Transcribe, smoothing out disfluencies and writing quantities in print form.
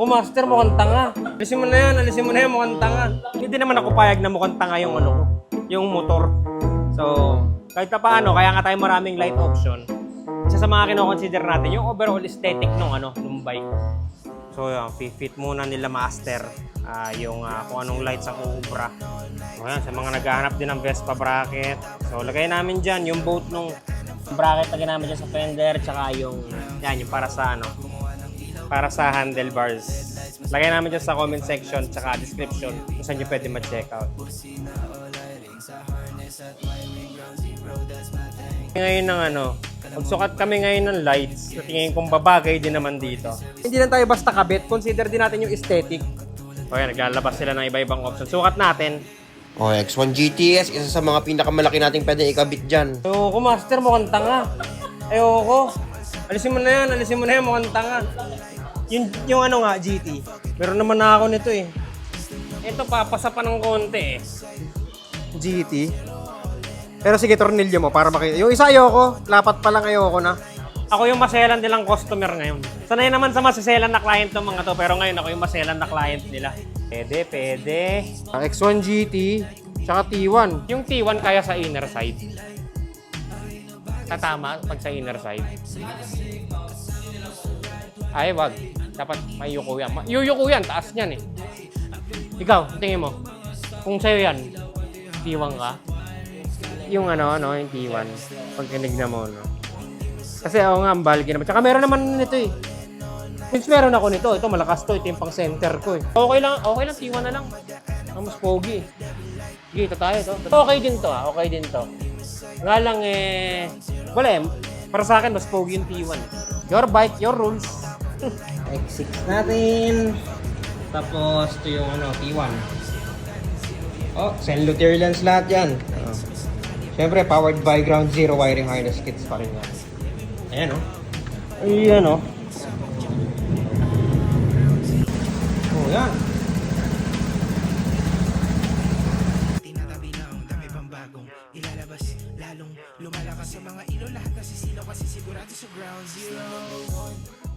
Ayoko, master, mukhang tanga. Alisin mo na yan, mukhang tanga. Hindi naman ako payag na mukhang tanga yung ano ko, yung motor. So, kahit pa paano, kaya nga tayo maraming light option. Isa sa mga kino-consider natin, yung overall aesthetic nung bike. So, yan, fit muna nila master yung kung anong lights ang uubra. So, yan, sa mga naghahanap din ng Vespa bracket. So, lagay namin dyan yung boat nung bracket na ginamit dyan sa fender, tsaka yung, yan, yung para sa ano, para sa handlebars. Lagay namin dyan sa comment section tsaka description kung saan nyo pwede ma-check out. Ngayon ng ano, magsukat kami ngayon ng lights na tingin kong babagay din naman dito. Hindi lang tayo basta kabit, consider din natin yung aesthetic. O yan, naglalabas sila ng iba-ibang option. Sukat natin. O, X1 GTS, isa sa mga pinakamalaki nating pwede ikabit dyan. Ayoko, master, mukhang tanga. Ayoko. Alisin mo na yan, mukhang tanga. Yung ano nga, GT. Meron naman na ako nito eh. Ito, papasa pa ng konti eh. GT. Pero sige, tornilyo mo para makita. Yung isa ayoko, lapat pa lang ayoko na. Ako yung maselan nilang customer ngayon. Sanay naman sa maselan na client ng mga to, pero ngayon ako yung maselan na client nila. Pwede. X1 GT, tsaka T1. Yung T1 kaya sa inner side. Tatama pag sa inner side. Ay, wag. Dapat may yuko yan. Yuyuko yan, taas niyan eh. Ikaw, tingin mo. Kung sa'yo yan, T1 ka. Yung ano, yung T1. Pagkinig na mo, no? Kasi ako nga, ang balgi naman. Tsaka meron naman nito eh. Since meron ako nito, ito malakas to. Ito yung pang center ko eh. Okay lang, T1 na lang. Ang mas pogi eh. Sige, ito tayo to. Okay din to. Nga lang eh, wala eh. Para sa akin, mas pogi yung T1. Your bike, your rules. X6 natin. Tapos, ito yung ano, T1. Oh, Saint-Luthier lens lahat yan. Siyempre, powered by ground zero wiring harness kits pa rin yan. Ayan o. Ayan o. Oh, yan. Ilalabas, lalong lumalakas sa mga ilo. Lahat na sisilaw kasi sigurado sa ground zero.